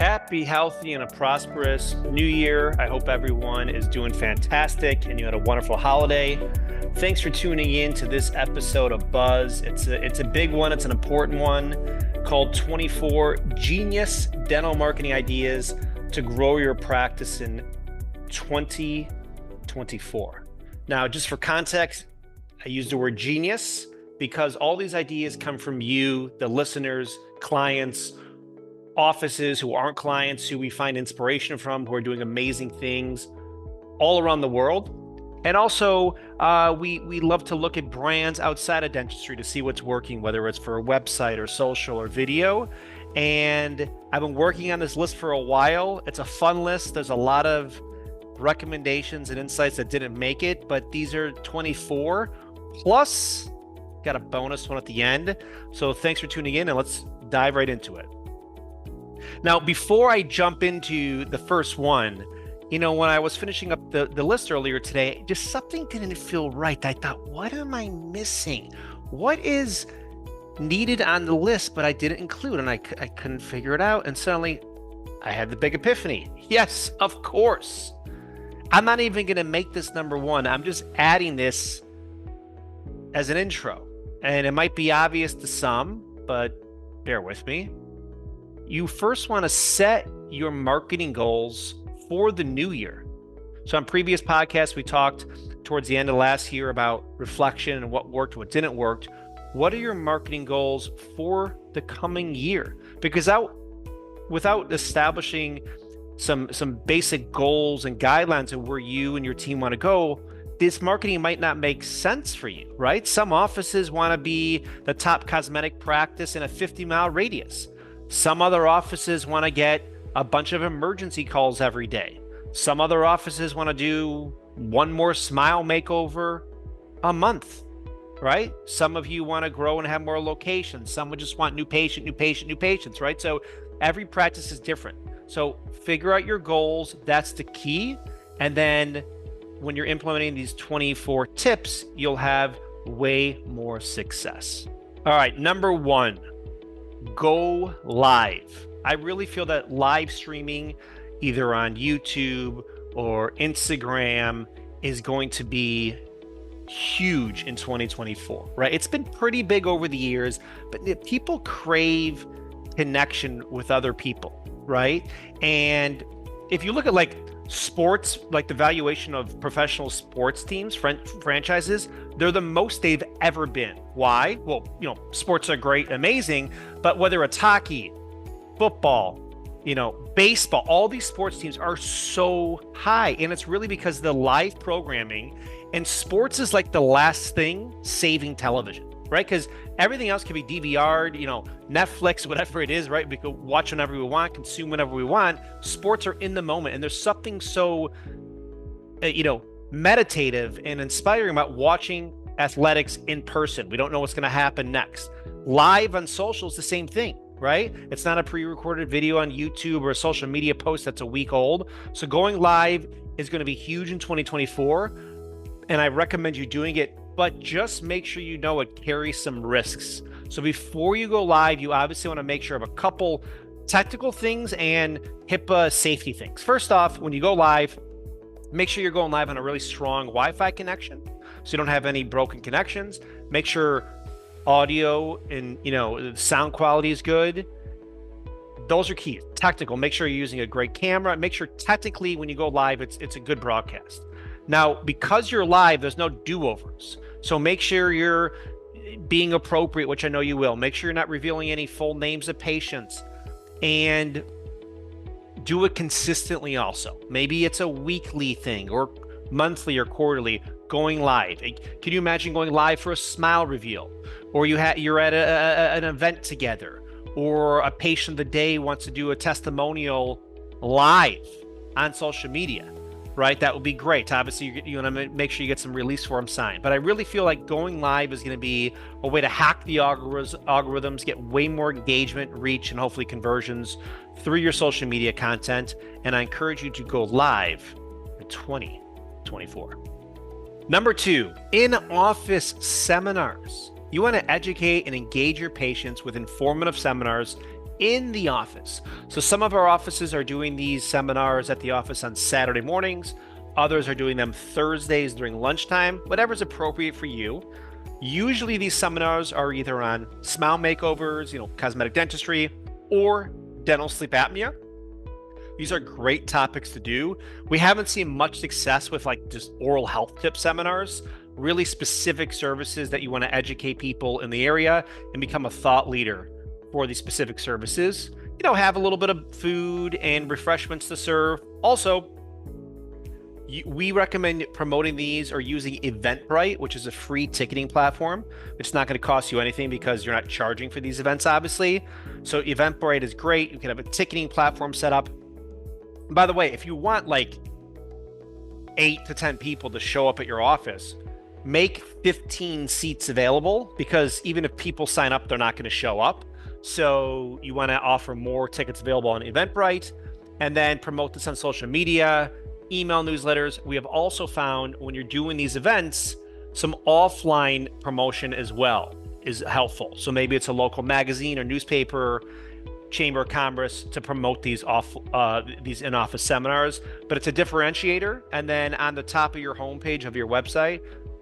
Happy, healthy, and a prosperous new year. I hope everyone is doing fantastic and you had a wonderful holiday. Thanks for tuning in to this episode of Buzz. It's a big one. It's an important one called 24 Genius Dental Marketing Ideas to Grow Your Practice in 2024. Now, just for context, I use the word genius because all these ideas come from you, the listeners, clients, offices who aren't clients, who we find inspiration from, who are doing amazing things all around the world. And also, we love to look at brands outside of dentistry to see what's working, whether it's for a website or social or video. And I've been working on this list for a while. It's a fun list. There's a lot of recommendations and insights that didn't make it, but these are 24 plus got a bonus one at the end. So thanks for tuning in and let's dive right into it. Now, before I jump into the first one, when I was finishing up the list earlier today, just something didn't feel right. I thought, what am I missing? What is needed on the list, but I didn't include? And I couldn't figure it out. And suddenly I had the big epiphany. Yes, of course. I'm not even going to make this number one. I'm just adding this as an intro. And it might be obvious to some, but bear with me. You first want to set your marketing goals for the new year. So on previous podcasts, we talked towards the end of last year about reflection and what worked, what didn't work. What are your marketing goals for the coming year? Because without establishing some basic goals and guidelines of where you and your team want to go, this marketing might not make sense for you, right? Some offices want to be the top cosmetic practice in a 50-mile radius. Some other offices want to get a bunch of emergency calls every day. Some other offices want to do one more smile makeover a month, right? Some of you want to grow and have more locations. Some would just want new patients, right? So every practice is different. So figure out your goals. That's the key. And then when you're implementing these 24 tips, you'll have way more success. All right, number one. Go live. I really feel that live streaming, either on YouTube or Instagram, is going to be huge in 2024, right? It's been pretty big over the years, but people crave connection with other people, right? And if you look at like sports, like the valuation of professional sports teams, franchises, they're the most they've ever been. Why? Well, sports are great, amazing, but whether it's hockey, football, baseball, all these sports teams are so high. And it's really because of the live programming, and sports is like the last thing saving television, right? Because everything else can be DVR'd, Netflix, whatever it is, right? We can watch whenever we want, consume whenever we want. Sports are in the moment. And there's something so, meditative and inspiring about watching athletics in person. We don't know what's going to happen next. Live on social is the same thing, right? It's not a pre-recorded video on YouTube or a social media post that's a week old. So going live is going to be huge in 2024. And I recommend you doing it, but just make sure you know it carries some risks. So before you go live, you obviously want to make sure of a couple technical things and HIPAA safety things. First off, when you go live, make sure you're going live on a really strong Wi-Fi connection, so you don't have any broken connections. Make sure audio and sound quality is good. Those are key. Technical. Make sure you're using a great camera. Make sure technically when you go live, it's a good broadcast. Now, because you're live, there's no do-overs. So make sure you're being appropriate, which I know you will. Make sure you're not revealing any full names of patients, and do it consistently also. Maybe it's a weekly thing or monthly or quarterly going live. Can you imagine going live for a smile reveal, or you're at an event together, or a patient of the day wants to do a testimonial live on social media, right? That would be great. Obviously, you want to make sure you get some release form signed. But I really feel like going live is going to be a way to hack the algorithms, get way more engagement, reach, and hopefully conversions through your social media content. And I encourage you to go live in 2024. Number two, in-office seminars. You want to educate and engage your patients with informative seminars in the office. So some of our offices are doing these seminars at the office on Saturday mornings. Others are doing them Thursdays during lunchtime, whatever's appropriate for you. Usually these seminars are either on smile makeovers, cosmetic dentistry, or dental sleep apnea. These are great topics to do. We haven't seen much success with like just oral health tip seminars, really specific services that you want to educate people in the area and become a thought leader for these specific services. Have a little bit of food and refreshments to serve. Also, we recommend promoting these or using Eventbrite, which is a free ticketing platform. It's not going to cost you anything because you're not charging for these events, obviously. So Eventbrite is great. You can have a ticketing platform set up. And by the way, if you want like 8 to 10 people to show up at your office, make 15 seats available, because even if people sign up, they're not going to show up. So you want to offer more tickets available on Eventbrite, and then promote this on social media, email newsletters. We have also found when you're doing these events, some offline promotion as well is helpful. So maybe it's a local magazine or newspaper, Chamber of Commerce, to promote these in-office seminars, but it's a differentiator. And then on the top of your homepage of your website,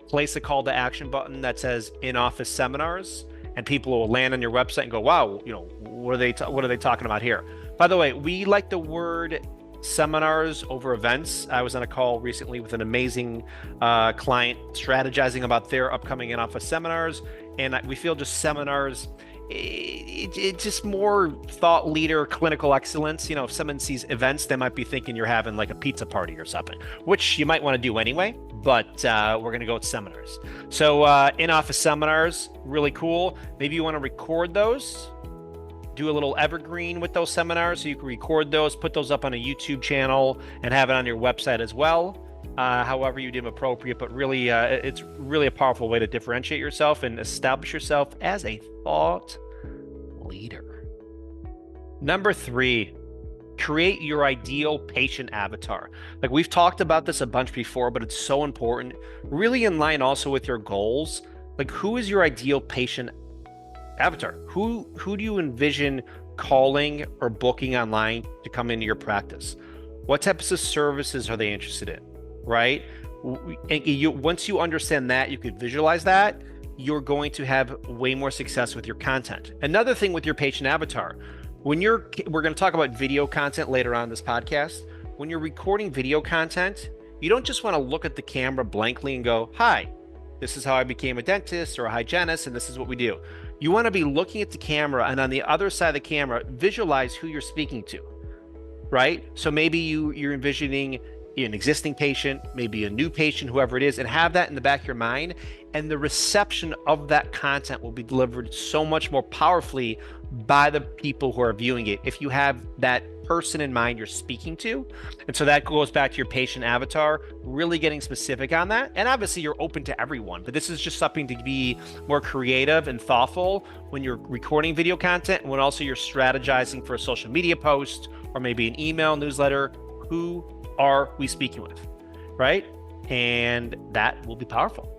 place a call to action button that says in-office seminars, and people will land on your website and go, wow, what are they talking about here? By the way, we like the word seminars over events. I was on a call recently with an amazing client strategizing about their upcoming in-office seminars, and we feel just seminars, it's just more thought leader, clinical excellence. If someone sees events, they might be thinking you're having like a pizza party or something, which you might want to do anyway, but we're going to go with seminars. So in-office seminars, really cool. Maybe you want to record those, do a little evergreen with those seminars, so you can record those, put those up on a YouTube channel, and have it on your website as well. However you deem appropriate, but really, it's really a powerful way to differentiate yourself and establish yourself as a thought leader. Number 3, create your ideal patient avatar. Like we've talked about this a bunch before, but it's so important. Really in line also with your goals. Like, who is your ideal patient avatar? Who do you envision calling or booking online to come into your practice? What types of services are they interested in? Right? And once you understand that, you could visualize that, you're going to have way more success with your content. Another thing with your patient avatar, we're going to talk about video content later on in this podcast. When you're recording video content, you don't just want to look at the camera blankly and go, hi, this is how I became a dentist or a hygienist, and this is what we do. You want to be looking at the camera, and on the other side of the camera, visualize who you're speaking to, right? So maybe you're envisioning an existing patient, maybe a new patient, whoever it is, and have that in the back of your mind. And the reception of that content will be delivered so much more powerfully by the people who are viewing it if you have that person in mind you're speaking to. And so that goes back to your patient avatar, really getting specific on that. And obviously you're open to everyone, but this is just something to be more creative and thoughtful when you're recording video content, and when also you're strategizing for a social media post or maybe an email newsletter. Who are we speaking with, right? And that will be powerful.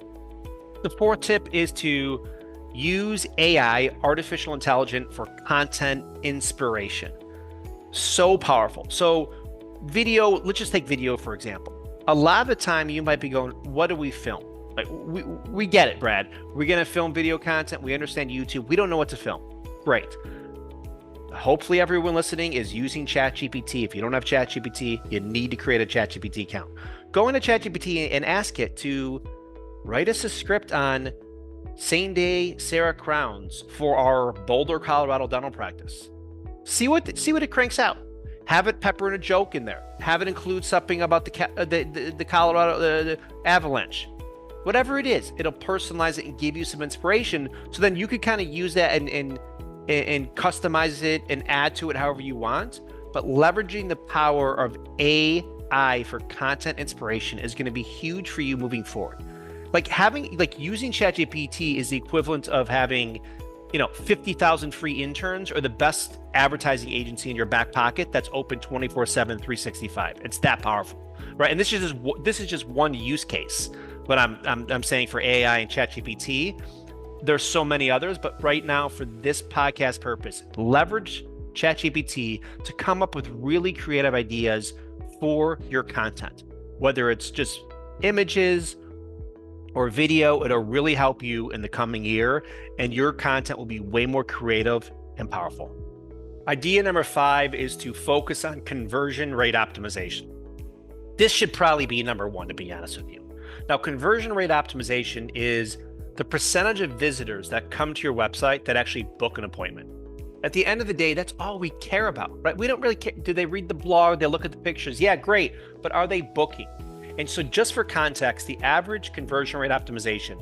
The 4th tip is to use AI, artificial intelligence, for content inspiration. So powerful. So video, let's just take video, for example. A lot of the time you might be going, what do we film? Like, we get it, Brad. We're going to film video content. We understand YouTube. We don't know what to film. Great. Hopefully everyone listening is using ChatGPT. If you don't have ChatGPT, you need to create a ChatGPT account. Go into ChatGPT and ask it to write us a script on same-day Sarah crowns for our Boulder, Colorado dental practice. See what it cranks out. Have it pepper in a joke in there. Have it include something about the Colorado the avalanche. Whatever it is, it'll personalize it and give you some inspiration. So then you could kind of use that and customize it and add to it however you want. But leveraging the power of AI for content inspiration is going to be huge for you moving forward. Using ChatGPT is the equivalent of having 50,000 free interns or the best advertising agency in your back pocket that's open 24/7, 365. It's that powerful, right? And this is just one use case. But I'm saying for AI and ChatGPT, there's so many others. But right now, for this podcast purpose, leverage ChatGPT to come up with really creative ideas for your content, whether it's just images or video. It'll really help you in the coming year, and your content will be way more creative and powerful. Idea number 5 is to focus on conversion rate optimization. This should probably be number 1, to be honest with you. Now, conversion rate optimization is the percentage of visitors that come to your website that actually book an appointment. At the end of the day, that's all we care about, right? We don't really care. Do they read the blog? They look at the pictures? Yeah, great. But are they booking? And so just for context, the average conversion rate optimization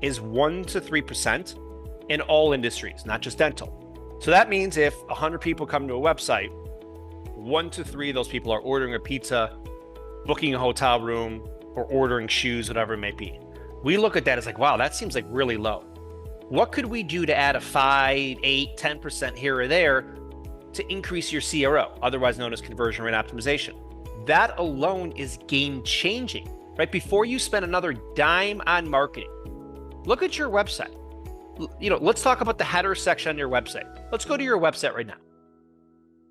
is 1 to 3% in all industries, not just dental. So that means if 100 people come to a website, 1 to 3 of those people are ordering a pizza, booking a hotel room, or ordering shoes, whatever it may be. We look at that as like, wow, that seems like really low. What could we do to add a 5, 8, 10% here or there to increase your CRO, otherwise known as conversion rate optimization? That alone is game changing, right? Before you spend another dime on marketing, look at your website. Let's talk about the header section on your website. Let's go to your website right now.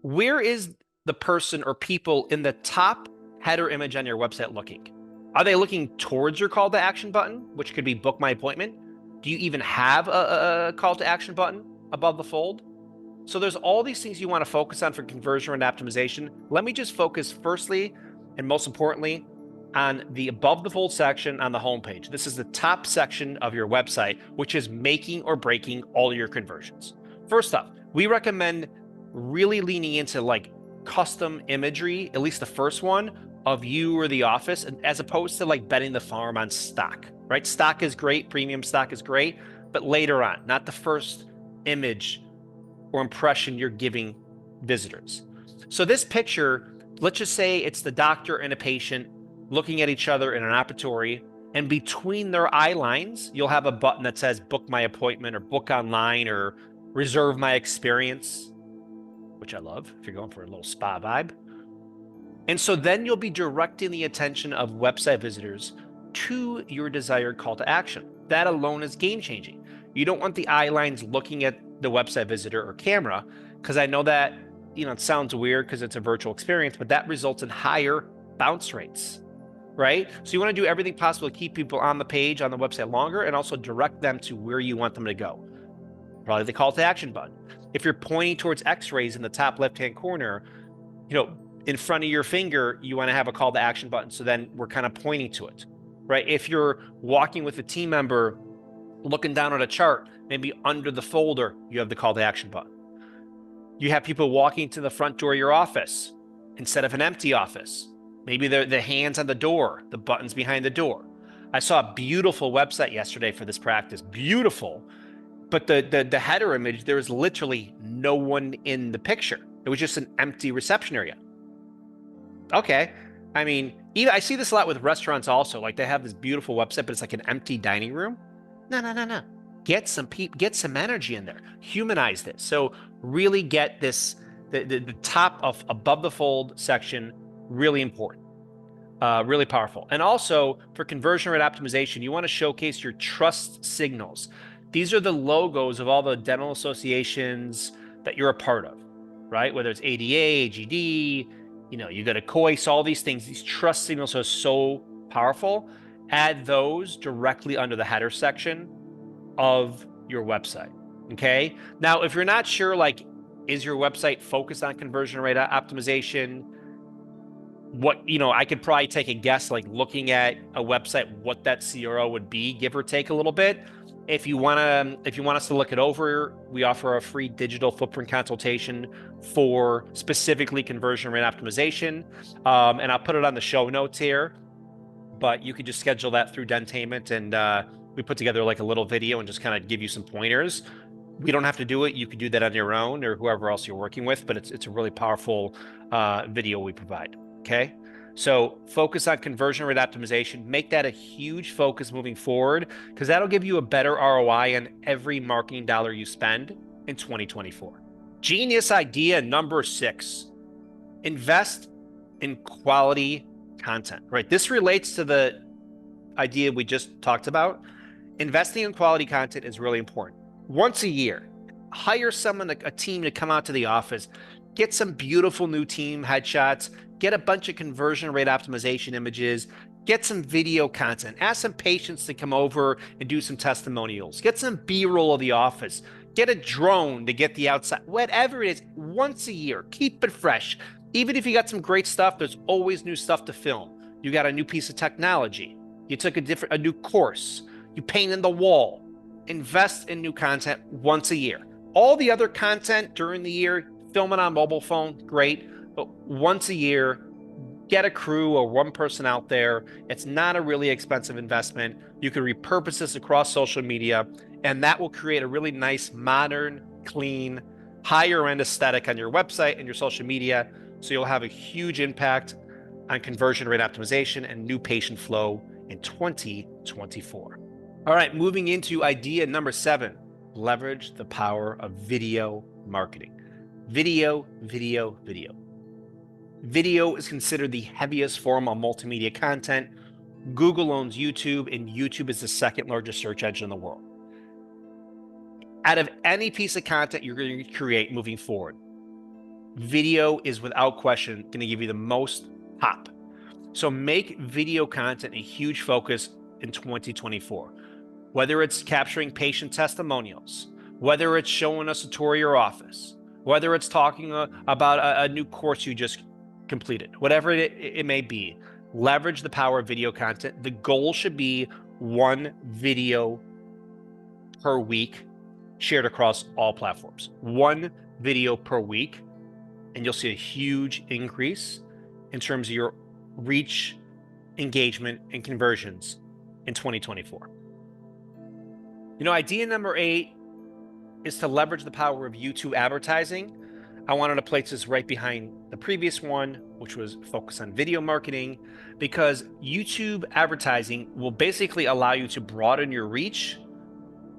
Where is the person or people in the top header image on your website looking? Are they looking towards your call to action button, which could be book my appointment? Do you even have a call to action button above the fold? So there's all these things you want to focus on for conversion rate optimization. Let me just focus firstly, and most importantly, on the above the fold section on the homepage. This is the top section of your website, which is making or breaking all your conversions. First up, we recommend really leaning into like custom imagery, at least the first one, of you or the office, as opposed to like betting the farm on stock, right? Stock is great, premium stock is great, but later on, not the first image or impression you're giving visitors. So this picture, let's just say it's the doctor and a patient looking at each other in an operatory, and between their eye lines, you'll have a button that says book my appointment or book online or reserve my experience, which I love if you're going for a little spa vibe. And so then you'll be directing the attention of website visitors to your desired call to action. That alone is game changing. You don't want the eye lines looking at the website visitor or camera, because I know that, it sounds weird because it's a virtual experience, but that results in higher bounce rates, right? So you want to do everything possible to keep people on the page, on the website longer, and also direct them to where you want them to go. Probably the call to action button. If you're pointing towards x-rays in the top left-hand corner, in front of your finger, you want to have a call to action button. So then we're kind of pointing to it, right? If you're walking with a team member, looking down at a chart, maybe under the folder, you have the call to action button. You have people walking to the front door of your office instead of an empty office. Maybe the hands on the door, the buttons behind the door. I saw a beautiful website yesterday for this practice, beautiful. But the header image, there was literally no one in the picture. It was just an empty reception area. Okay. I mean, I see this a lot with restaurants also. Like they have this beautiful website, but it's like an empty dining room. No. Get some energy in there. Humanize this. So really get this, the top of above the fold section, really important, really powerful. And also for conversion rate optimization, you want to showcase your trust signals. These are the logos of all the dental associations that you're a part of, right? Whether it's ADA, AGD, you got a COIS, all these things, these trust signals are so powerful. Add those directly under the header section of your website. Okay. Now, if you're not sure, like, is your website focused on conversion rate optimization? I could probably take a guess, like looking at a website, what that CRO would be, give or take a little bit. If you want us to look it over, we offer a free digital footprint consultation for specifically conversion rate optimization. And I'll put it on the show notes here, but you could just schedule that through Dentainment, and we put together like a little video and just kind of give you some pointers. We don't have to do it. You could do that on your own or whoever else you're working with, but it's a really powerful video we provide. Okay. So focus on conversion rate optimization, make that a huge focus moving forward, because that'll give you a better ROI on every marketing dollar you spend in 2024. Genius idea number 6, invest in quality content, right? This relates to the idea we just talked about. Investing in quality content is really important. Once a year, hire someone, a team to come out to the office, get some beautiful new team headshots, get a bunch of conversion rate optimization images, get some video content, ask some patients to come over and do some testimonials, get some B-roll of the office, get a drone to get the outside, whatever it is, once a year, keep it fresh. Even if you got some great stuff, there's always new stuff to film. You got a new piece of technology. You took a new course. You painted the wall. Invest in new content once a year. All the other content during the year, film it on mobile phone, great. But once a year, get a crew or one person out there. It's not a really expensive investment. You can repurpose this across social media, and that will create a really nice, modern, clean, higher end aesthetic on your website and your social media. So you'll have a huge impact on conversion rate optimization and new patient flow in 2024. All right, moving into idea number 7, leverage the power of video marketing. Video, video, video. Video is considered the heaviest form of multimedia content. Google owns YouTube, and YouTube is the second largest search engine in the world. Out of any piece of content you're going to create moving forward, video is without question going to give you the most pop. So make video content a huge focus in 2024. Whether it's capturing patient testimonials, whether it's showing us a tour of your office, whether it's talking about a new course you just completed, whatever it may be, leverage the power of video content. The goal should be 1 video per week shared across all platforms. 1 video per week, and you'll see a huge increase in terms of your reach, engagement, and conversions in 2024. Idea number 8 is to leverage the power of YouTube advertising. I wanted to place this right behind the previous one, which was focused on video marketing, because YouTube advertising will basically allow you to broaden your reach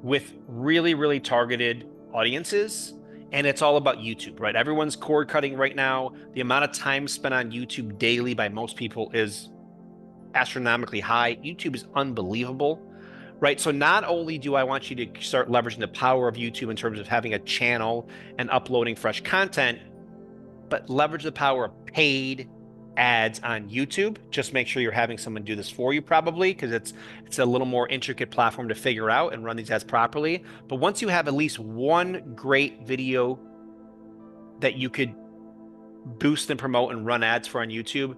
with really, really targeted audiences. And it's all about YouTube, right? Everyone's cord cutting right now. The amount of time spent on YouTube daily by most people is astronomically high. YouTube is unbelievable, right? So not only do I want you to start leveraging the power of YouTube in terms of having a channel and uploading fresh content, but leverage the power of paid ads on YouTube. Just make sure you're having someone do this for you, probably, because it's a little more intricate platform to figure out and run these ads properly. But once you have at least 1 great video that you could boost and promote and run ads for on YouTube,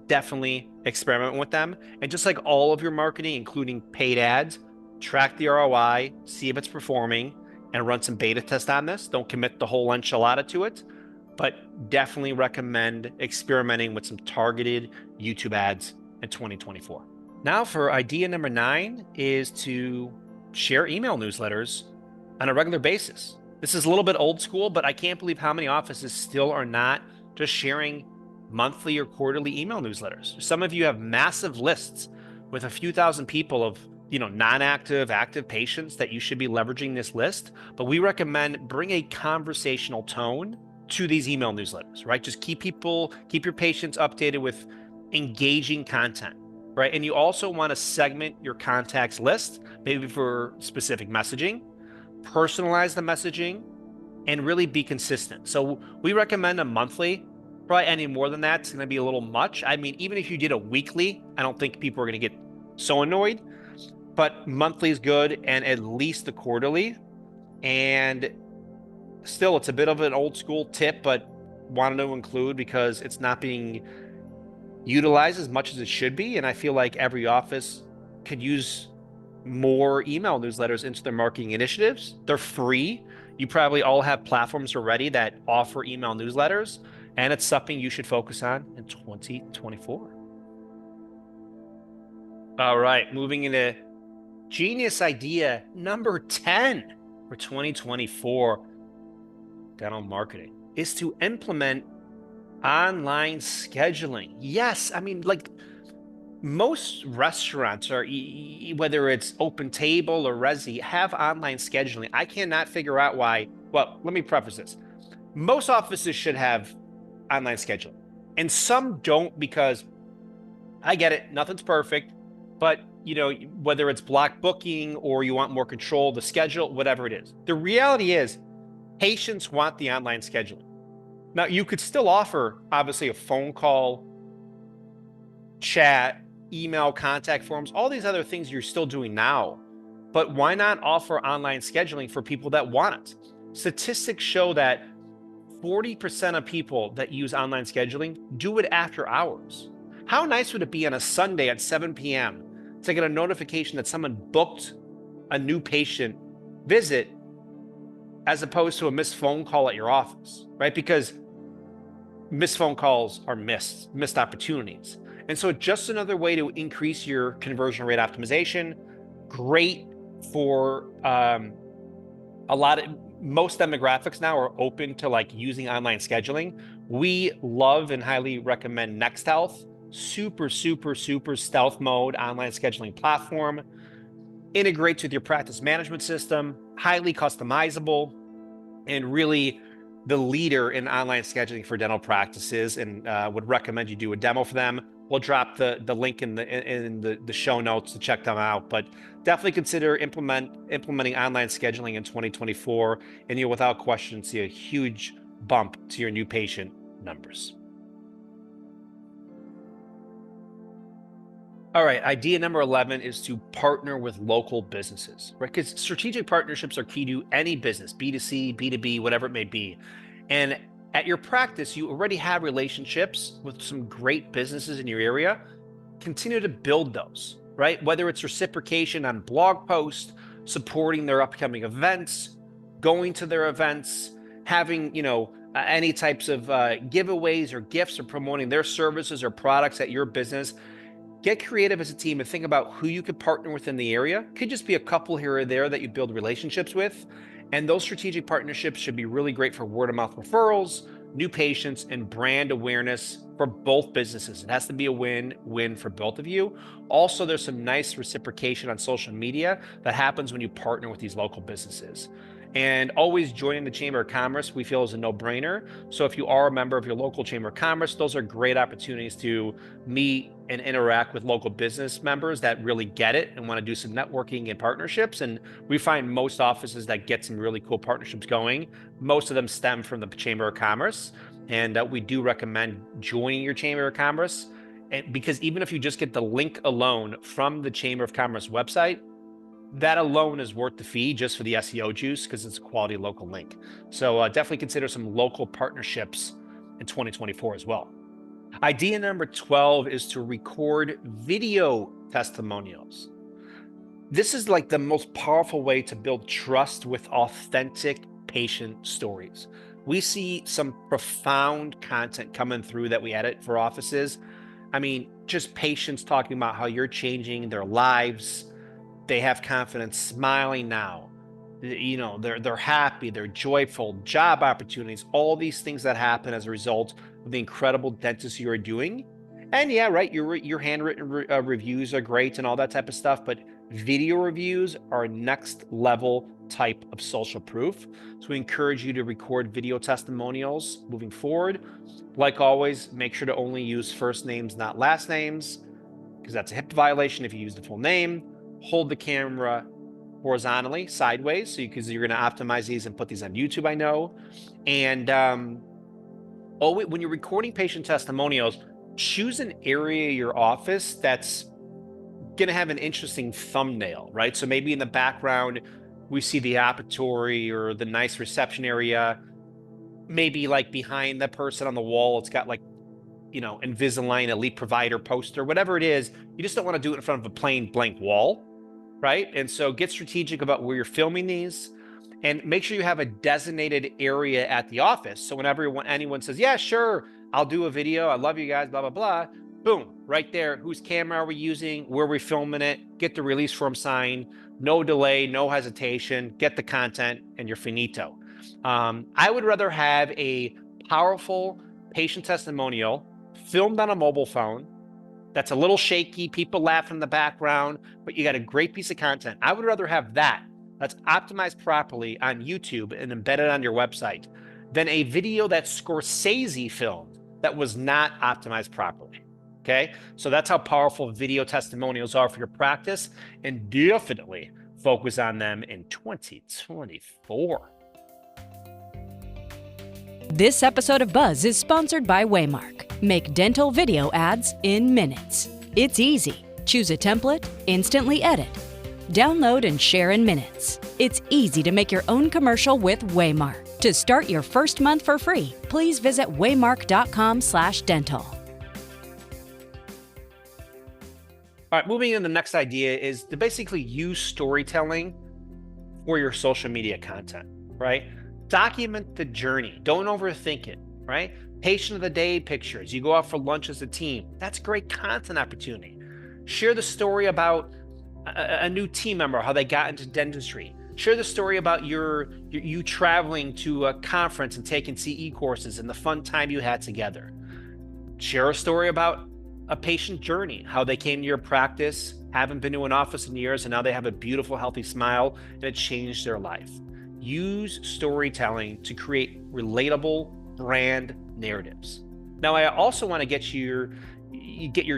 definitely experiment with them. And just like all of your marketing, including paid ads, track the ROI, see if it's performing, and run some beta tests on this. Don't commit the whole enchilada to it, but definitely recommend experimenting with some targeted YouTube ads in 2024. Now for idea number 9 is to share email newsletters on a regular basis. This is a little bit old school, but I can't believe how many offices still are not just sharing monthly or quarterly email newsletters. Some of you have massive lists with a few thousand people of non-active, active patients that you should be leveraging this list. But we recommend bring a conversational tone to these email newsletters, right? Just keep your patients updated with engaging content, right? And you also want to segment your contacts list, maybe for specific messaging, personalize the messaging, and really be consistent. So we recommend a monthly. Probably any more than that, it's going to be a little much. I mean, even if you did a weekly, I don't think people are going to get so annoyed, but monthly is good, and at least the quarterly. And still, it's a bit of an old school tip, but wanted to include because it's not being utilized as much as it should be. And I feel like every office could use more email newsletters into their marketing initiatives. They're free. You probably all have platforms already that offer email newsletters, and it's something you should focus on in 2024. All right, moving into genius idea number 10 for 2024 dental marketing is to implement online scheduling. Yes, I mean, like most restaurants, or whether it's Open Table or Resi, have online scheduling. I cannot figure out why. Well, let me preface this. Most offices should have online scheduling, and some don't, because I get it, nothing's perfect, but whether it's block booking or you want more control of the schedule, whatever it is, the reality is Patients want the online scheduling. Now, you could still offer, obviously, a phone call, chat, email, contact forms, all these other things you're still doing now. But why not offer online scheduling for people that want it? Statistics show that 40% of people that use online scheduling do it after hours. How nice would it be on a Sunday at 7 p.m. to get a notification that someone booked a new patient visit as opposed to a missed phone call at your office, right? Because missed phone calls are missed opportunities. And so just another way to increase your conversion rate optimization. Great for most demographics now are open to like using online scheduling. We love and highly recommend Next Health. Super stealth mode online scheduling platform. Integrates with your practice management system, highly customizable, and really the leader in online scheduling for dental practices, and would recommend you do a demo for them. We'll drop the link in the show notes to check them out, but definitely consider implementing online scheduling in 2024, and you'll without question see a huge bump to your new patient numbers. All right, idea number 11 is to partner with local businesses, right? Because strategic partnerships are key to any business, B2C, B2B, whatever it may be. And at your practice, you already have relationships with some great businesses in your area. Continue to build those, right? Whether it's reciprocation on blog posts, supporting their upcoming events, going to their events, having, any types of giveaways or gifts or promoting their services or products at your business. Get creative as a team and think about who you could partner with in the area. Could just be a couple here or there that you build relationships with. And those strategic partnerships should be really great for word of mouth referrals, new patients, and brand awareness for both businesses. It has to be a win-win for both of you. Also, there's some nice reciprocation on social media that happens when you partner with these local businesses. And always joining the Chamber of Commerce, we feel, is a no-brainer. So if you are a member of your local Chamber of Commerce, those are great opportunities to meet and interact with local business members that really get it and want to do some networking and partnerships. And we find most offices that get some really cool partnerships going, most of them stem from the Chamber of Commerce. And we do recommend joining your Chamber of Commerce, because even if you just get the link alone from the Chamber of Commerce website, that alone is worth the fee just for the SEO juice, because it's a quality local link. So definitely consider some local partnerships in 2024 as well. Idea number 12 is to record video testimonials. This is like the most powerful way to build trust with authentic patient stories. We see some profound content coming through that we edit for offices. I mean, just patients talking about how you're changing their lives. They have confidence, smiling now. They're happy, they're joyful, job opportunities, all these things that happen as a result of the incredible dentistry you're doing. And yeah, right, your handwritten reviews are great and all that type of stuff, but video reviews are next level type of social proof. So we encourage you to record video testimonials moving forward. Like always, make sure to only use first names, not last names, because that's a HIPAA violation if you use the full name. Hold the camera horizontally, sideways, because you're going to optimize these and put these on YouTube, I know. And when you're recording patient testimonials, choose an area of your office that's going to have an interesting thumbnail, right? So maybe in the background, we see the operatory or the nice reception area. Maybe like behind the person on the wall, it's got like, Invisalign Elite Provider poster, whatever it is. You just don't want to do it in front of a plain blank wall, right? And so get strategic about where you're filming these, and make sure you have a designated area at the office. So whenever anyone says, yeah, sure, I'll do a video, I love you guys, blah, blah, blah, boom, right there. Whose camera are we using? Where are we filming it? Get the release form signed. No delay, no hesitation. Get the content, and you're finito. I would rather have a powerful patient testimonial filmed on a mobile phone that's a little shaky, people laugh in the background, but you got a great piece of content. I would rather have that's optimized properly on YouTube and embedded on your website than a video that Scorsese filmed that was not optimized properly. Okay, so that's how powerful video testimonials are for your practice, and definitely focus on them in 2024. This episode of Buzz is sponsored by Waymark. Make dental video ads in minutes. It's easy. Choose a template, instantly edit. Download and share in minutes. It's easy to make your own commercial with Waymark. To start your first month for free, please visit waymark.com/dental. All right, moving in, the next idea is to basically use storytelling for your social media content, right? Document the journey. Don't overthink it, right? Patient of the day pictures. You go out for lunch as a team. That's a great content opportunity. Share the story about a new team member, how they got into dentistry. Share the story about you traveling to a conference and taking CE courses and the fun time you had together. Share a story about a patient journey, how they came to your practice, haven't been to an office in years, and now they have a beautiful, healthy smile, and it changed their life. Use storytelling to create relatable brand narratives. Now, I also want to get your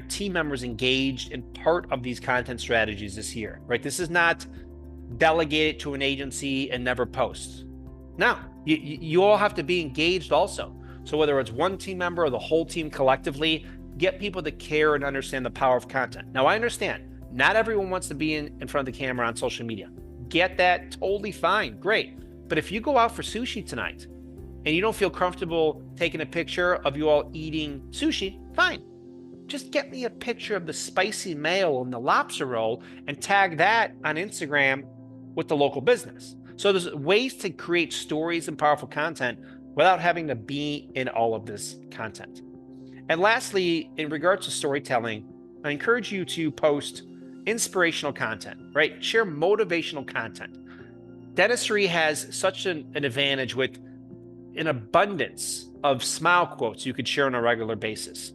team members engaged in part of these content strategies this year, right? This is not delegate it to an agency and never post. No, you all have to be engaged also. So whether it's one team member or the whole team collectively, get people to care and understand the power of content. Now, I understand not everyone wants to be in front of the camera on social media. Get that, totally fine, great. But if you go out for sushi tonight and you don't feel comfortable taking a picture of you all eating sushi, fine. Just get me a picture of the spicy mayo and the lobster roll and tag that on Instagram with the local business. So there's ways to create stories and powerful content without having to be in all of this content. And lastly, in regards to storytelling, I encourage you to post inspirational content, right? Share motivational content. Dentistry has such an advantage with an abundance of smile quotes you could share on a regular basis.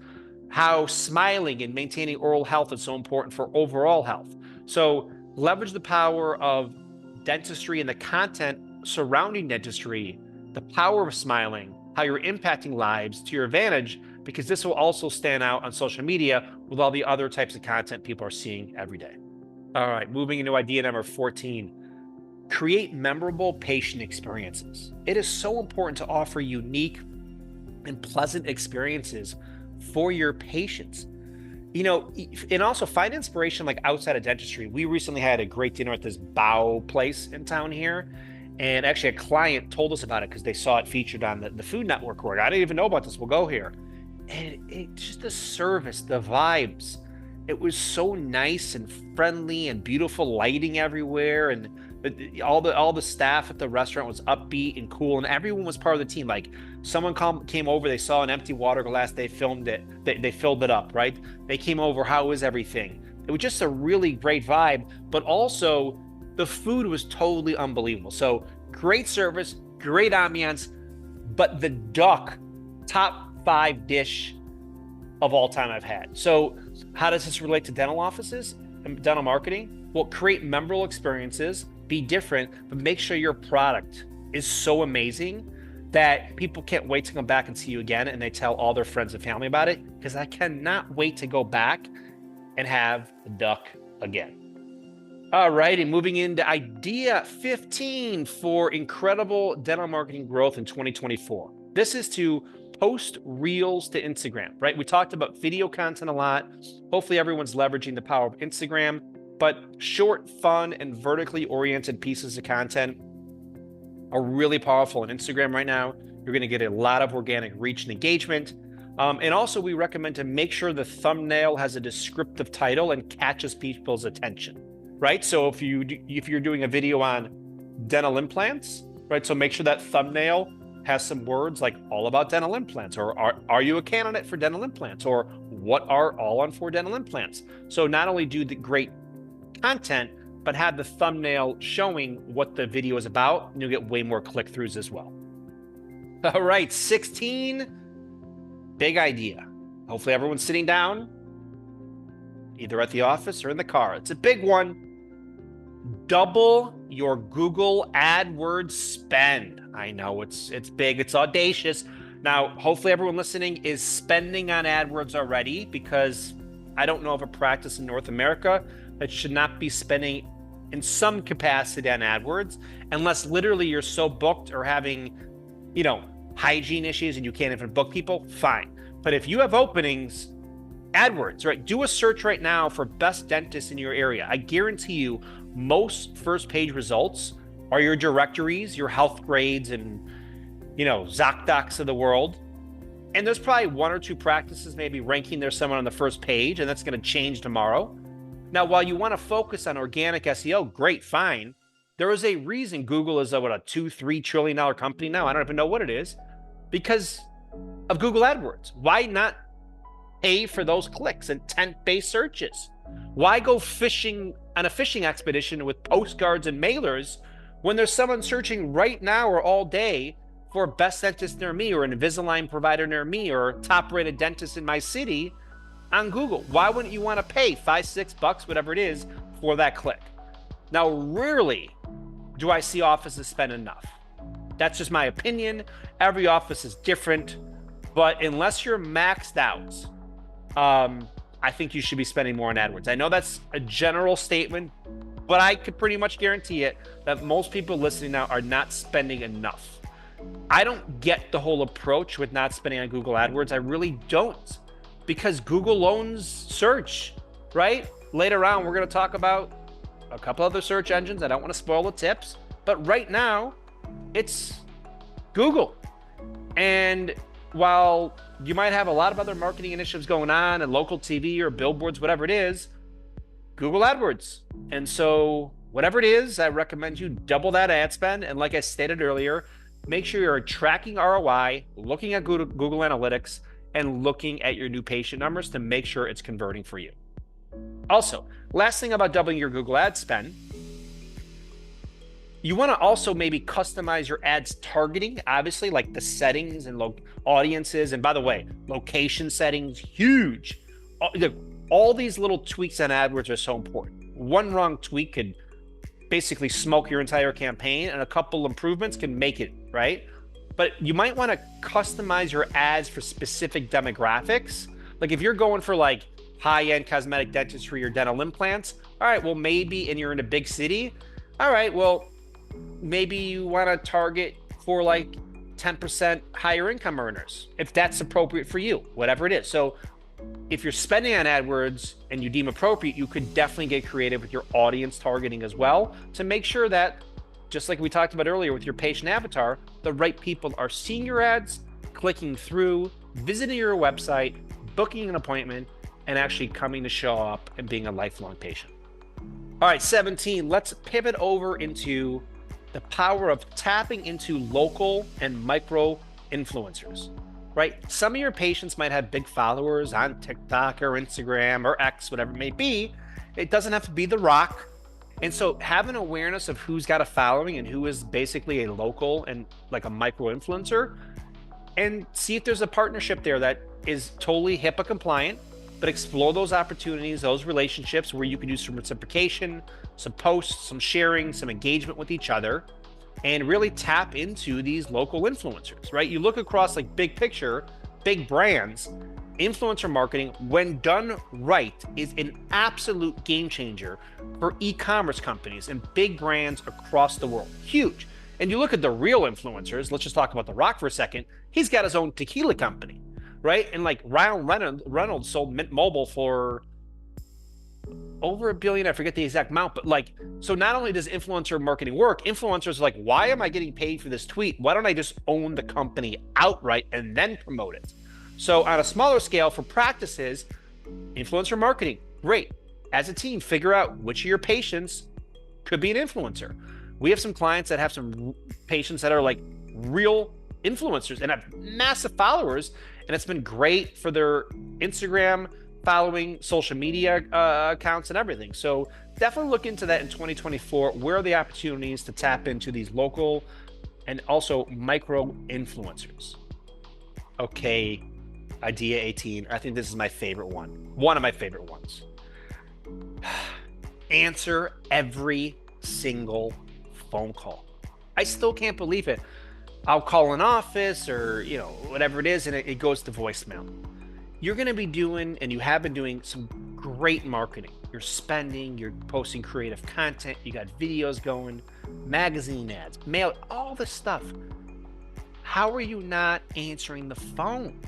How smiling and maintaining oral health is so important for overall health. So leverage the power of dentistry and the content surrounding dentistry, the power of smiling, how you're impacting lives to your advantage, because this will also stand out on social media with all the other types of content people are seeing every day. All right, moving into idea number 14, create memorable patient experiences. It is so important to offer unique and pleasant experiences for your patients. And also find inspiration like outside of dentistry. We recently had a great dinner at this bao place in town here. And actually a client told us about it because they saw it featured on the Food Network. Where I didn't even know about this. We'll go here. And it just the service, the vibes, it was so nice and friendly and beautiful lighting everywhere. And all the staff at the restaurant was upbeat and cool. And everyone was part of the team. Like someone came over, they saw an empty water glass, they filmed it, they filled it up, right? They came over, how is everything? It was just a really great vibe, but also the food was totally unbelievable. So great service, great ambiance, but the duck, top 5 dish of all time I've had. So how does this relate to dental offices and dental marketing? Well, create memorable experiences, be different, but make sure your product is so amazing that people can't wait to come back and see you again, and they tell all their friends and family about it, because I cannot wait to go back and have the duck again. All right, and moving into idea 15 for incredible dental marketing growth in 2024. This is to post reels to Instagram, right? We talked about video content a lot. Hopefully everyone's leveraging the power of Instagram, but short, fun, and vertically oriented pieces of content are really powerful on Instagram right now. You're going to get a lot of organic reach and engagement. And also we recommend to make sure the thumbnail has a descriptive title and catches people's attention, right? So if you're doing a video on dental implants, right? So make sure that thumbnail has some words like all about dental implants, or are you a candidate for dental implants, or what are all on 4 dental implants? So not only do the great content, but have the thumbnail showing what the video is about, and you'll get way more click-throughs as well. All right, 16, big idea. Hopefully everyone's sitting down, either at the office or in the car. It's a big one. Double your Google AdWords spend. I know it's big, it's audacious. Now, hopefully everyone listening is spending on AdWords already, because I don't know of a practice in North America that should not be spending in some capacity on AdWords, unless literally you're so booked or having, hygiene issues and you can't even book people, fine. But if you have openings, AdWords, right? Do a search right now for best dentists in your area. I guarantee you most first page results are your directories, your health grades, and, ZocDocs of the world. And there's probably one or two practices maybe ranking there somewhere on the first page, and that's going to change tomorrow. Now, while you want to focus on organic SEO, great, fine. There is a reason Google is a $2-3 trillion company now. I don't even know what it is, because of Google AdWords. Why not pay for those clicks and intent-based searches? Why go fishing on a fishing expedition with postcards and mailers when there's someone searching right now or all day for best dentist near me, or an Invisalign provider near me, or top-rated dentist in my city on Google? Why wouldn't you want to pay $5-6, whatever it is, for that click? Now, rarely do I see offices spend enough. That's just my opinion. Every office is different, but unless you're maxed out, I think you should be spending more on AdWords. I know that's a general statement, but I could pretty much guarantee it that most people listening now are not spending enough. I don't get the whole approach with not spending on Google AdWords. I really don't, because Google owns search, right? Later on, we're going to talk about a couple other search engines. I don't want to spoil the tips, but right now it's Google. And while you might have a lot of other marketing initiatives going on and local TV or billboards, whatever it is, Google AdWords. And so whatever it is, I recommend you double that ad spend. And like I stated earlier, make sure you're tracking ROI, looking at Google Analytics, and looking at your new patient numbers to make sure it's converting for you. Also, last thing about doubling your Google ad spend, you want to also maybe customize your ads targeting, obviously, like the settings and audiences. And by the way, location settings, huge. All these little tweaks on AdWords are so important. One wrong tweak could basically smoke your entire campaign, and a couple improvements can make it, right? But you might want to customize your ads for specific demographics. Like if you're going for like high-end cosmetic dentistry or dental implants, all right, well, maybe, and you're in a big city, all right, well, maybe you want to target for like 10% higher income earners, if that's appropriate for you, whatever it is. So if you're spending on AdWords and you deem appropriate, you could definitely get creative with your audience targeting as well to make sure that, just like we talked about earlier with your patient avatar, the right people are seeing your ads, clicking through, visiting your website, booking an appointment, and actually coming to show up and being a lifelong patient. All right, 17, let's pivot over into the power of tapping into local and micro influencers, right? Some of your patients might have big followers on TikTok or Instagram or X, whatever it may be. It doesn't have to be The Rock. And so having awareness of who's got a following and who is basically a local and like a micro influencer, and see if there's a partnership there that is totally HIPAA compliant, but explore those opportunities, those relationships where you can do some reciprocation, some posts, some sharing, some engagement with each other, and really tap into these local influencers, right? You look across like big picture, big brands, influencer marketing, when done right, is an absolute game changer for e-commerce companies and big brands across the world. Huge. And you look at the real influencers, let's just talk about The Rock for a second. He's got his own tequila company, right? And like Ryan Reynolds sold Mint Mobile for over $1 billion. I forget the exact amount, but like, so not only does influencer marketing work, influencers are like, why am I getting paid for this tweet? Why don't I just own the company outright and then promote it? So on a smaller scale for practices, influencer marketing, great. As a team, figure out which of your patients could be an influencer. We have some clients that have some patients that are like real influencers and have massive followers, and it's been great for their Instagram following, social media accounts and everything. So definitely look into that in 2024. Where are the opportunities to tap into these local and also micro influencers? Okay, idea 18. I think this is my favorite one. One of my favorite ones. Answer every single phone call. I still can't believe it. I'll call an office or, whatever it is, and it goes to voicemail. You're going to be doing, and you have been doing, some great marketing. You're spending, you're posting creative content, you got videos going, magazine ads, mail, all this stuff. How are you not answering the phone?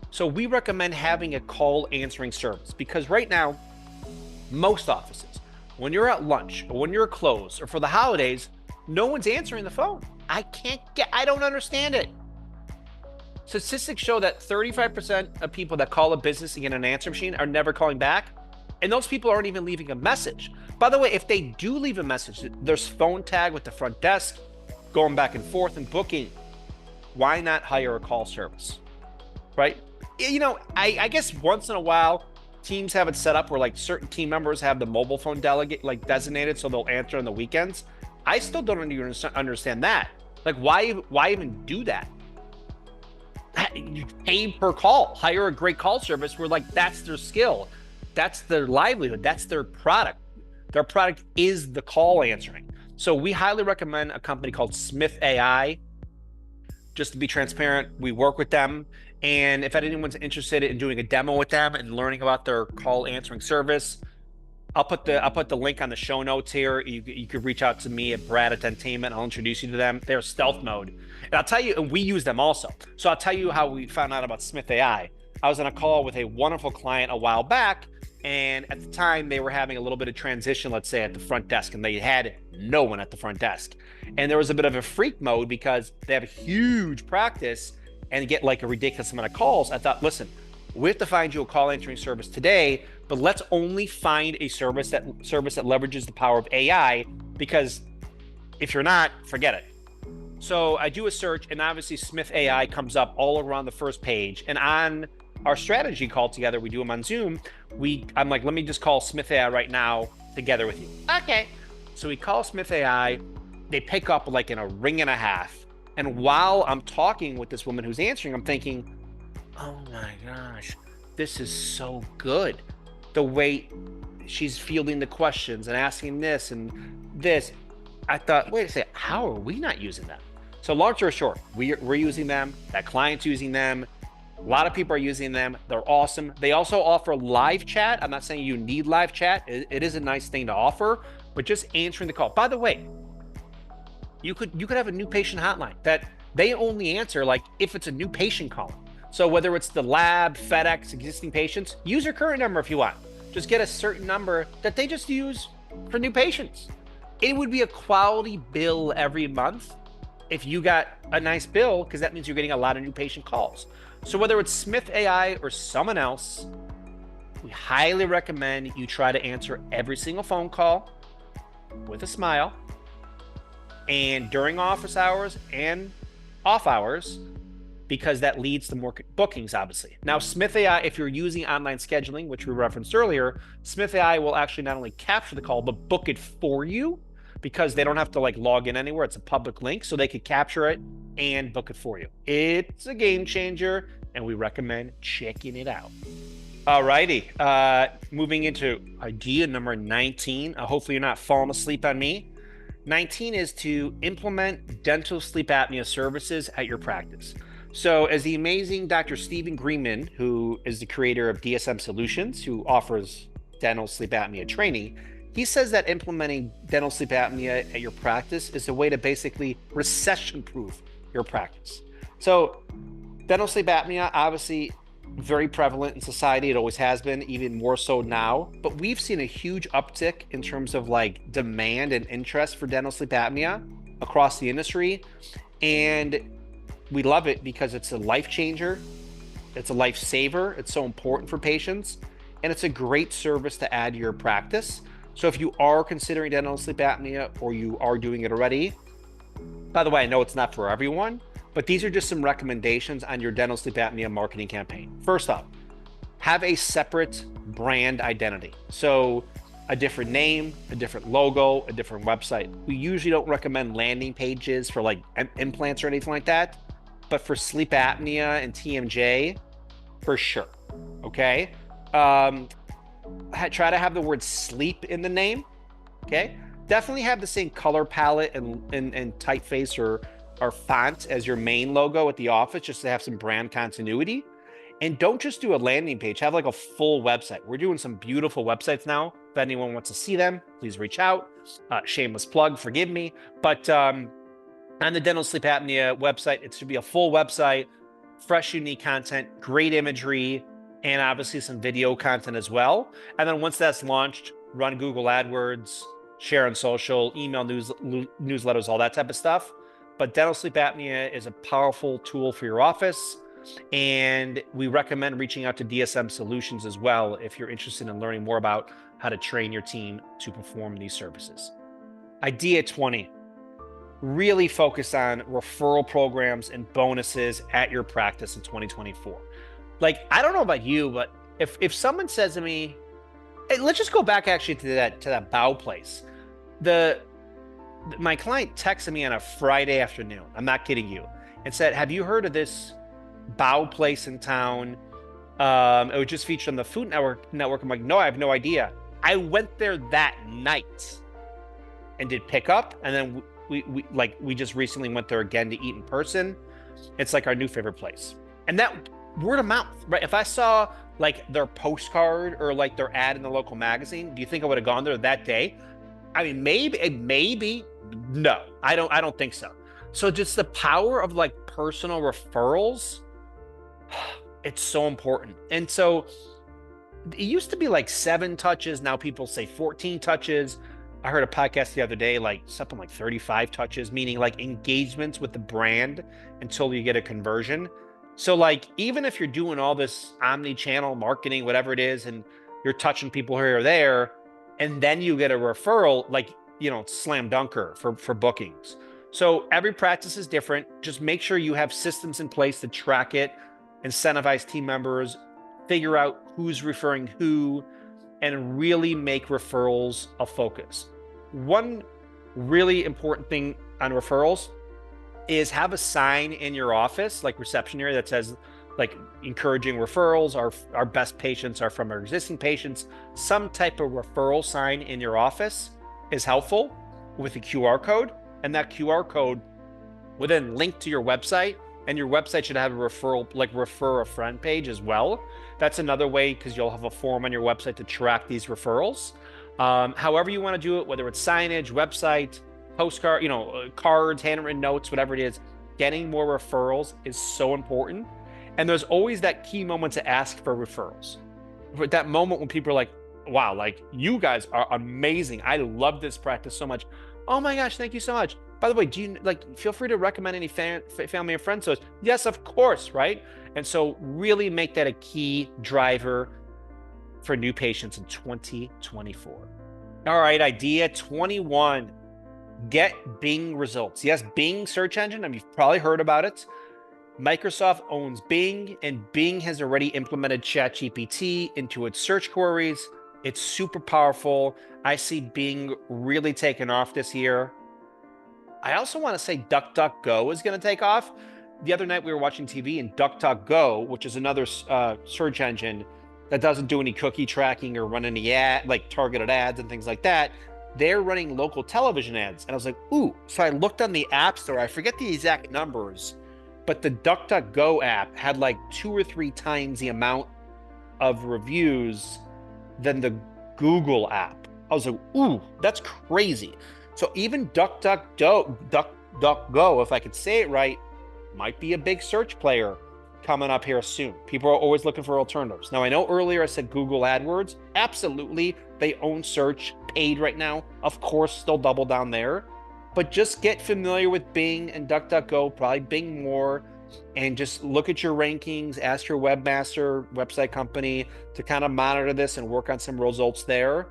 So we recommend having a call answering service because right now, most offices, when you're at lunch or when you're closed or for the holidays, no one's answering the phone. I don't understand it. Statistics show that 35% of people that call a business and get an answer machine are never calling back. And those people aren't even leaving a message. By the way, if they do leave a message, there's phone tag with the front desk, going back and forth and booking. Why not hire a call service? Right? I guess once in a while, teams have it set up where like certain team members have the mobile phone delegate like designated so they'll answer on the weekends. I still don't understand that. Like, why even do that? You pay per call, hire a great call service where like that's their skill, that's their livelihood, that's their product. Their product is the call answering. So we highly recommend a company called Smith AI. Just to be transparent, we work with them. And if anyone's interested in doing a demo with them and learning about their call answering service, I'll put the link on the show notes here. You could reach out to me at Brad at Dentainment. I'll introduce you to them. They're stealth mode. And I'll tell you, and we use them also. So I'll tell you how we found out about Smith AI. I was on a call with a wonderful client a while back, and at the time they were having a little bit of transition, let's say, at the front desk, and they had no one at the front desk. And there was a bit of a freak mode because they have a huge practice and get like a ridiculous amount of calls. I thought, listen, we have to find you a call answering service today, but let's only find a service that leverages the power of AI, because if you're not, forget it. So I do a search, and obviously Smith AI comes up all around the first page. And on our strategy call together, we do them on Zoom. I'm like, let me just call Smith AI right now together with you. Okay. So we call Smith AI. They pick up like in a ring and a half. And while I'm talking with this woman who's answering, I'm thinking, oh my gosh, this is so good. The way she's fielding the questions and asking this and this. I thought, wait a second, how are we not using them? So long story short, we're using them. That client's using them. A lot of people are using them. They're awesome. They also offer live chat. I'm not saying you need live chat. It is a nice thing to offer, but just answering the call. By the way, you could have a new patient hotline that they only answer like if it's a new patient calling. So whether it's the lab, FedEx, existing patients, use your current number if you want. Just get a certain number that they just use for new patients. It would be a quality bill every month if you got a nice bill, because that means you're getting a lot of new patient calls. So whether it's Smith AI or someone else, we highly recommend you try to answer every single phone call with a smile. And during office hours and off hours, because that leads to more bookings, obviously. Now, Smith AI, if you're using online scheduling, which we referenced earlier, Smith AI will actually not only capture the call, but book it for you, because they don't have to like log in anywhere. It's a public link, so they could capture it and book it for you. It's a game changer, and we recommend checking it out. All righty, moving into idea number 19. Hopefully you're not falling asleep on me. 19 is to implement dental sleep apnea services at your practice. So as the amazing Dr. Stephen Greenman, who is the creator of DSM Solutions, who offers dental sleep apnea training, he says that implementing dental sleep apnea at your practice is a way to basically recession-proof your practice. So dental sleep apnea, obviously very prevalent in society. It always has been, even more so now. But we've seen a huge uptick in terms of like demand and interest for dental sleep apnea across the industry. And we love it because it's a life changer. It's a lifesaver. It's so important for patients. And it's a great service to add to your practice. So if you are considering dental sleep apnea or you are doing it already, by the way, I know it's not for everyone, but these are just some recommendations on your dental sleep apnea marketing campaign. First up, have a separate brand identity. So a different name, a different logo, a different website. We usually don't recommend landing pages for like implants or anything like that, but for sleep apnea and TMJ, for sure. Okay. Try to have the word sleep in the name. Okay. Definitely have the same color palette and typeface or font as your main logo at the office, just to have some brand continuity. And don't just do a landing page, have like a full website. We're doing some beautiful websites now. If anyone wants to see them, please reach out. Shameless plug, forgive me. But On the dental sleep apnea website, it should be a full website, fresh, unique content, great imagery, and obviously some video content as well. And then once that's launched, run Google AdWords, share on social, email newsletters, all that type of stuff. But dental sleep apnea is a powerful tool for your office. And we recommend reaching out to DSM Solutions as well if you're interested in learning more about how to train your team to perform these services. Idea 20. Really focus on referral programs and bonuses at your practice in 2024. Like, I don't know about you, but if someone says to me, hey, let's just go back actually to that bow place. My client texted me on a Friday afternoon, I'm not kidding you, and said, have you heard of this bow place in town? It was just featured on the Food Network. I'm like, no, I have no idea. I went there that night and did pickup, and then we just recently went there again to eat in person. It's like our new favorite place. And that word of mouth, right? If I saw like their postcard or like their ad in the local magazine, do you think I would have gone there that day? I mean, maybe. No, I don't think so. So just the power of like personal referrals, it's so important. And so it used to be like 7 touches. Now people say 14 touches. I heard a podcast the other day, like something like 35 touches, meaning like engagements with the brand until you get a conversion. So like, even if you're doing all this omni-channel marketing, whatever it is, and you're touching people here or there, and then you get a referral, like, slam dunker for bookings. So every practice is different. Just make sure you have systems in place to track it, incentivize team members, figure out who's referring who, and really make referrals a focus. One really important thing on referrals is have a sign in your office, like reception area, that says like encouraging referrals. Our best patients are from our existing patients. Some type of referral sign in your office is helpful with a QR code, and that QR code will then link to your website, and your website should have a referral, like refer a friend page as well. That's another way, because you'll have a form on your website to track these referrals. However you want to do it, whether it's signage, website, postcard, cards, handwritten notes, whatever it is, getting more referrals is so important. And there's always that key moment to ask for referrals. But that moment when people are like, wow, like you guys are amazing. I love this practice so much. Oh my gosh, thank you so much. By the way, do you feel free to recommend any family or friends to us? Yes, of course, right? And so really make that a key driver for new patients in 2024. All right, idea 21. Get Bing results. Yes, Bing search engine. I mean, you've probably heard about it. Microsoft owns Bing, and Bing has already implemented ChatGPT into its search queries. It's super powerful. I see Bing really taking off this year. I also want to say DuckDuckGo is going to take off. The other night we were watching TV, and DuckDuckGo, which is another search engine that doesn't do any cookie tracking or run any targeted ads and things like that, they're running local television ads. And I was like, ooh. So I looked on the App Store. I forget the exact numbers, but the DuckDuckGo app had like 2 or 3 times the amount of reviews than the Google app. I was like, ooh, that's crazy. So even DuckDuckGo, if I could say it right, might be a big search player coming up here soon. People are always looking for alternatives. Now, I know earlier I said Google AdWords. Absolutely, they own search paid right now. Of course, they'll double down there. But just get familiar with Bing and DuckDuckGo, probably Bing more, and just look at your rankings, ask your webmaster, website company to kind of monitor this and work on some results there.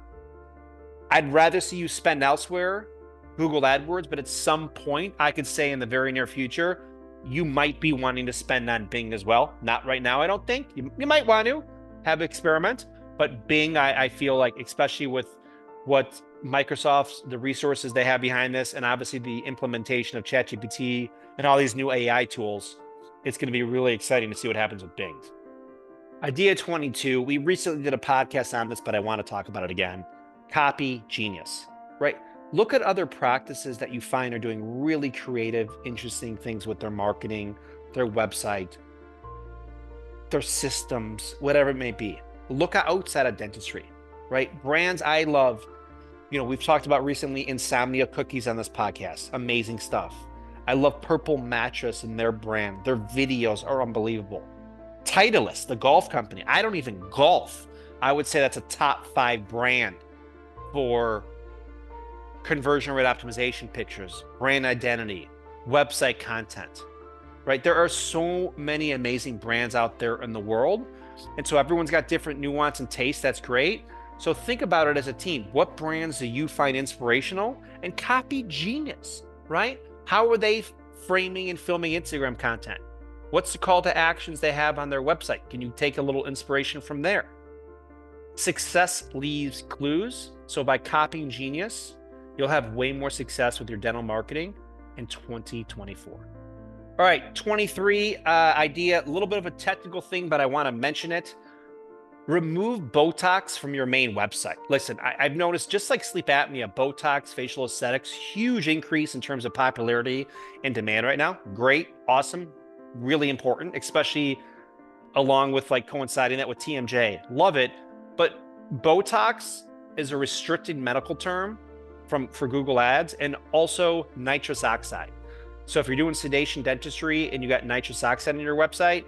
I'd rather see you spend elsewhere, Google AdWords, but at some point, I could say in the very near future, you might be wanting to spend on Bing as well. Not right now, I don't think. You might want to have experiment, but Bing, I feel like, especially with what Microsoft's, the resources they have behind this, and obviously the implementation of ChatGPT and all these new AI tools, it's going to be really exciting to see what happens with Bing. Idea 22, we recently did a podcast on this, but I want to talk about it again. Copy genius, right? Look at other practices that you find are doing really creative, interesting things with their marketing, their website, their systems, whatever it may be. Look outside of dentistry, right? Brands I love, we've talked about recently Insomnia cookies on this podcast. Amazing stuff. I love Purple Mattress and their brand. Their videos are unbelievable. Titleist, the golf company. I don't even golf. I would say that's a top 5 brand for conversion rate optimization pictures, brand identity, website content, right? There are so many amazing brands out there in the world. And so everyone's got different nuance and taste. That's great. So think about it as a team. What brands do you find inspirational? And copy genius, right? How are they framing and filming Instagram content? What's the call to actions they have on their website? Can you take a little inspiration from there? Success leaves clues. So by copying genius, you'll have way more success with your dental marketing in 2024. All right, 23 idea, a little bit of a technical thing, but I want to mention it. Remove Botox from your main website. Listen, I've noticed, just like sleep apnea, Botox, facial aesthetics, huge increase in terms of popularity and demand right now. Great, awesome, really important, especially along with like coinciding that with TMJ. Love it. But Botox is a restricted medical term for Google Ads, and also nitrous oxide. So if you're doing sedation dentistry and you got nitrous oxide on your website,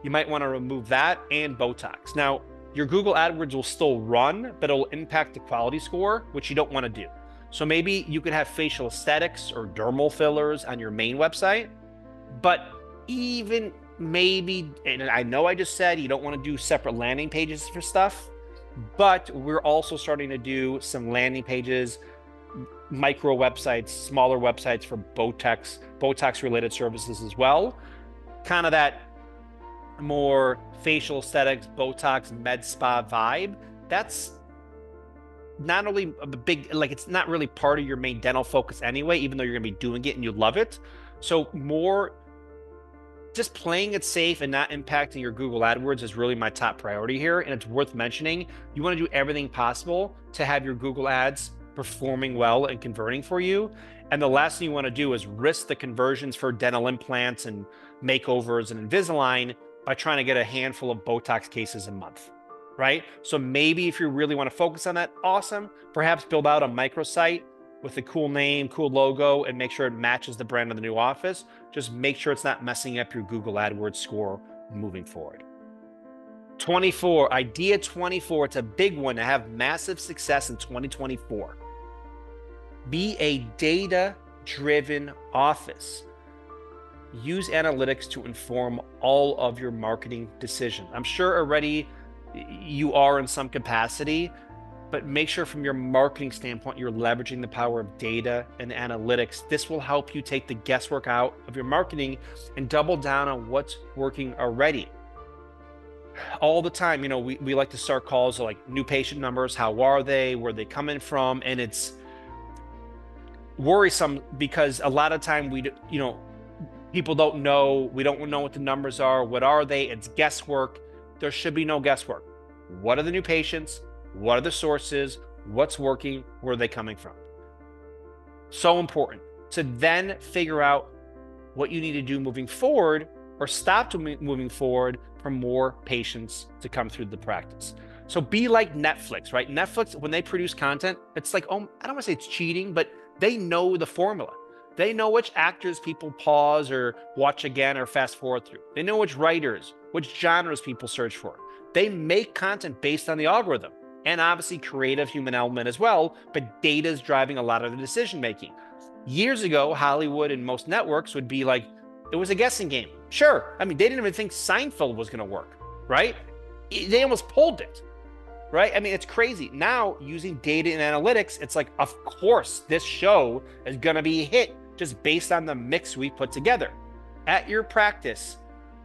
you might want to remove that and Botox. Now, your Google AdWords will still run, but it'll impact the quality score, which you don't want to do. So maybe you could have facial aesthetics or dermal fillers on your main website, but even maybe, and I know I just said you don't want to do separate landing pages for stuff, but we're also starting to do some landing pages, micro websites, smaller websites for Botox related services as well. Kind of that more facial aesthetics, Botox, med spa vibe. That's not only a big, like, it's not really part of your main dental focus anyway, even though you're going to be doing it and you love it. So more just playing it safe and not impacting your Google AdWords is really my top priority here. And it's worth mentioning. You want to do everything possible to have your Google ads performing well and converting for you. And the last thing you want to do is risk the conversions for dental implants and makeovers and Invisalign by trying to get a handful of Botox cases a month, right? So maybe if you really want to focus on that, awesome. Perhaps build out a microsite with a cool name, cool logo, and make sure it matches the brand of the new office. Just make sure it's not messing up your Google AdWords score moving forward. 24, idea 24. It's a big one to have massive success in 2024. Be a data-driven office. Use analytics to inform all of your marketing decisions. I'm sure already you are in some capacity, but make sure from your marketing standpoint, you're leveraging the power of data and analytics. This will help you take the guesswork out of your marketing and double down on what's working already. All the time, you know, we like to start calls like new patient numbers. How are they? Where are they coming from? And it's worrisome because a lot of time people don't know. We don't know what the numbers are. What are they? It's guesswork. There should be no guesswork. What are the new patients? What are the sources? What's working? Where are they coming from? So important to then figure out what you need to do moving forward or stop moving forward for more patients to come through the practice. So be like Netflix, right? Netflix, when they produce content, it's like, oh, I don't want to say it's cheating, but they know the formula. They know which actors people pause or watch again or fast forward through. They know which writers, which genres people search for. They make content based on the algorithm and obviously creative human element as well, but data is driving a lot of the decision making. Years ago, Hollywood and most networks would be like, it was a guessing game. Sure. I mean, they didn't even think Seinfeld was going to work, right? They almost pulled it, right? I mean, it's crazy. Now, using data and analytics, it's like, of course, this show is going to be a hit just based on the mix we put together. At your practice,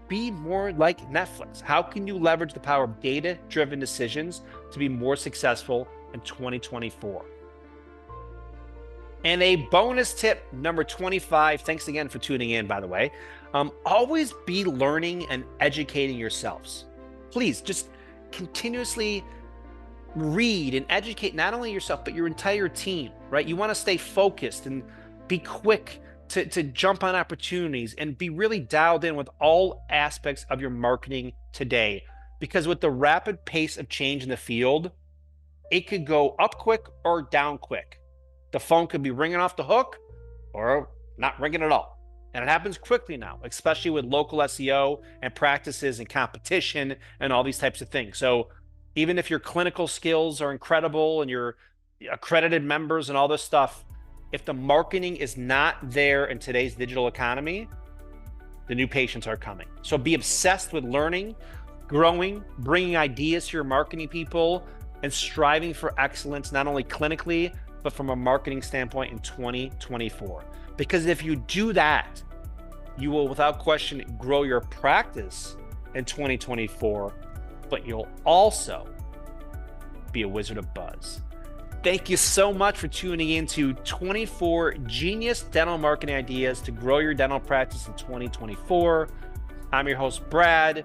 be more like Netflix. How can you leverage the power of data-driven decisions to be more successful in 2024? And a bonus tip, number 25. Thanks again for tuning in, by the way. Always be learning and educating yourselves. Please just continuously read and educate not only yourself, but your entire team, right? You want to stay focused and be quick to jump on opportunities and be really dialed in with all aspects of your marketing today. Because with the rapid pace of change in the field, it could go up quick or down quick. The phone could be ringing off the hook or not ringing at all. And it happens quickly now, especially with local SEO and practices and competition and all these types of things. So even if your clinical skills are incredible and you're accredited members and all this stuff, if the marketing is not there in today's digital economy, the new patients are coming. So be obsessed with learning, growing, bringing ideas to your marketing people, and striving for excellence, not only clinically, but from a marketing standpoint in 2024. Because if you do that, you will without question grow your practice in 2024, but you'll also be a wizard of buzz. Thank you so much for tuning in to 24 genius dental marketing ideas to grow your dental practice in 2024. I'm your host, Brad.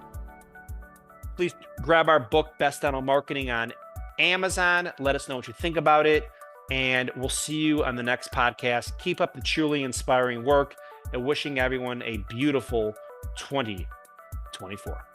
Please grab our book, Best Dental Marketing, on Amazon. Let us know what you think about it, and we'll see you on the next podcast. Keep up the truly inspiring work, and wishing everyone a beautiful 2024.